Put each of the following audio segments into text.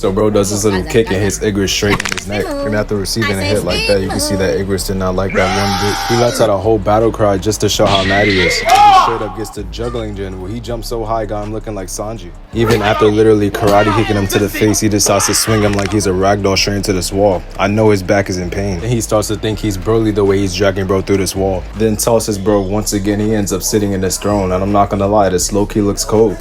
So bro does this little kick and hits Igris straight in his neck. And after receiving a hit like that, you can see that Igris did not like that one bit. He lets out a whole battle cry just to show how mad he is. He straight up gets to juggling Jin, where he jumped so high, got him looking like Sanji. Even after literally karate kicking him to the face, he decides to swing him like he's a ragdoll straight into this wall. I know his back is in pain. And he starts to think he's Broly the way he's dragging bro through this wall. Then tosses bro once again. He ends up sitting in this throne, and I'm not gonna lie, this low-key looks cold.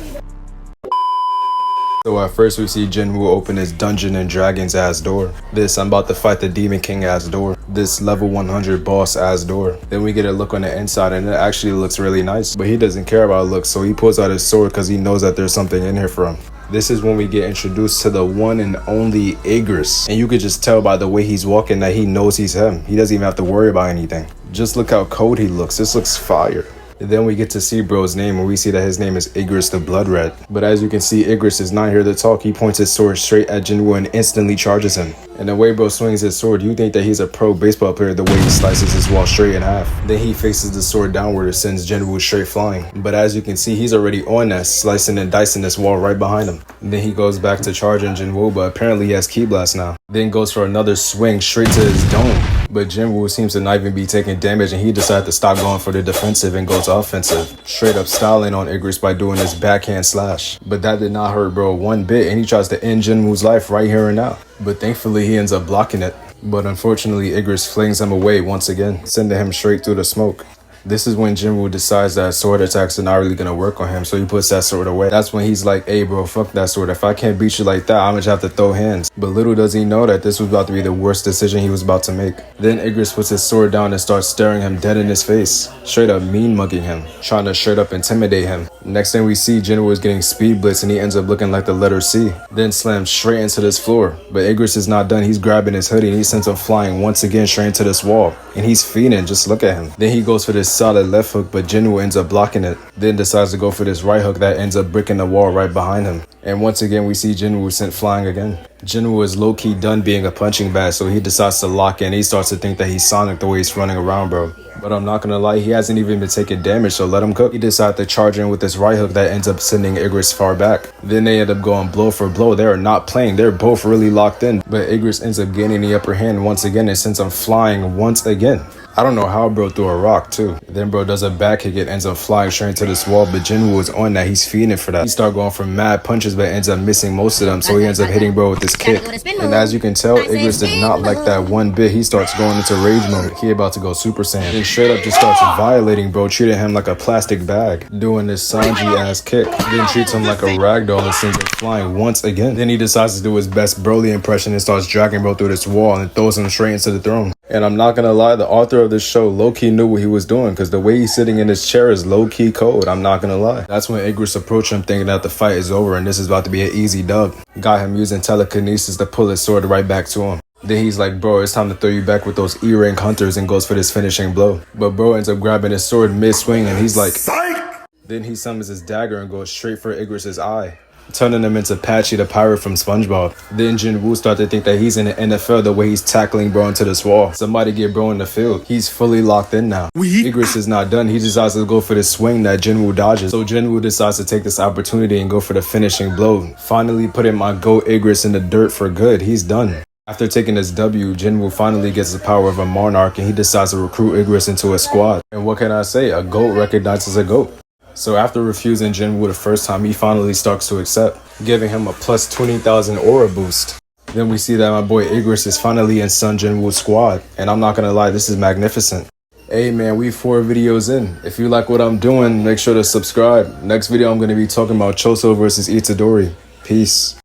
So at first we see Jinwoo open his Dungeon and Dragons ass door. This, I'm about to fight the Demon King ass door. This level 100 boss ass door. Then we get a look on the inside, and it actually looks really nice. But he doesn't care about looks, so he pulls out his sword because he knows that there's something in here for him. This is when we get introduced to the one and only Igris. And you could just tell by the way he's walking that he knows he's him. He doesn't even have to worry about anything. Just look how cold he looks. This looks fire. Then we get to see bro's name, and we see that his name is Igris the Blood Red. But as you can see, Igris is not here to talk. He points his sword straight at Jinwoo and instantly charges him. And the way bro swings his sword, you think that he's a pro baseball player the way he slices his wall straight in half. Then he faces the sword downward and sends Jinwoo straight flying. But as you can see, he's already on that, slicing and dicing this wall right behind him. Then he goes back to charging Jinwoo, but apparently he has Ki Blast now. Then goes for another swing straight to his dome. But Jinwoo seems to not even be taking damage, and he decides to stop going for the defensive and goes offensive. Straight up styling on Igris by doing this backhand slash. But that did not hurt bro one bit, and he tries to end Jinwoo's life right here and now. But thankfully he ends up blocking it. But unfortunately Igris flings him away once again, sending him straight through the smoke. This is when Jinwoo decides that sword attacks are not really gonna work on him, so he puts that sword away. That's when he's like, hey bro, fuck that sword. If I can't beat you like that, I'm gonna have to throw hands. But little does he know that this was about to be the worst decision he was about to make. Then Igris puts his sword down and starts staring him dead in his face, straight up mean mugging him, trying to straight up intimidate him. Next thing we see, Jinwoo is getting speed blitz, and he ends up looking like the letter C. Then slams straight into this floor. But Igris is not done. He's grabbing his hoodie and he sends him flying once again straight into this wall. And he's feeding, just look at him. Then he goes for this solid left hook, but Jinwoo ends up blocking it. Then decides to go for this right hook that ends up bricking the wall right behind him. And once again we see Jinwoo sent flying again. Jinwoo is low-key done being a punching bag, so he decides to lock in. He starts to think that he's Sonic the way he's running around, bro. But I'm not gonna lie, he hasn't even been taking damage, so let him cook. He decides to charge in with this right hook that ends up sending Igris far back. Then they end up going blow for blow. They are not playing. They're both really locked in. But Igris ends up gaining the upper hand once again and sends him flying once again. I don't know how bro threw a rock too. Then bro does a back kick, it ends up flying straight into this wall, but Jinwoo is on that. He's feeding for that. He starts going for mad punches, but ends up missing most of them, so he ends up hitting bro with this kick. And as you can tell, Igris did not like that one bit. He starts going into rage mode. He about to go Super Saiyan. Then straight up just starts violating bro, treating him like a plastic bag, doing this Sanji ass kick. Then treats him like a ragdoll and sends him flying once again. Then he decides to do his best Broly impression and starts dragging bro through this wall and throws him straight into the throne. And I'm not gonna lie, the author of this show low-key knew what he was doing, because the way he's sitting in his chair is low-key cold. I'm not gonna lie. That's when Igris approached him thinking that the fight is over and this is about to be an easy dub. Got him using telekinesis to pull his sword right back to him. Then he's like, bro, it's time to throw you back with those E-rank hunters, and goes for this finishing blow. But bro ends up grabbing his sword mid-swing and he's like, psych! Then he summons his dagger and goes straight for Igris's eye, turning him into Patchy the pirate from SpongeBob. Then Jinwoo starts to think that he's in the NFL the way he's tackling bro into this wall. Somebody get bro in the field. He's fully locked in now. Igris is not done. He decides to go for the swing that Jinwoo dodges. So Jinwoo decides to take this opportunity and go for the finishing blow, finally putting my GOAT Igris in the dirt for good. He's done. After taking this W, Jinwoo finally gets the power of a monarch, and he decides to recruit Igris into a squad. And what can I say? A GOAT recognizes a GOAT. So after refusing Jinwoo the first time, he finally starts to accept, giving him a plus 20,000 aura boost. Then we see that my boy Igris is finally in Son Jinwoo's squad, and I'm not gonna lie, this is magnificent. Hey man, we 4 videos in. If you like what I'm doing, make sure to subscribe. Next video I'm gonna be talking about Choso versus Itadori. Peace.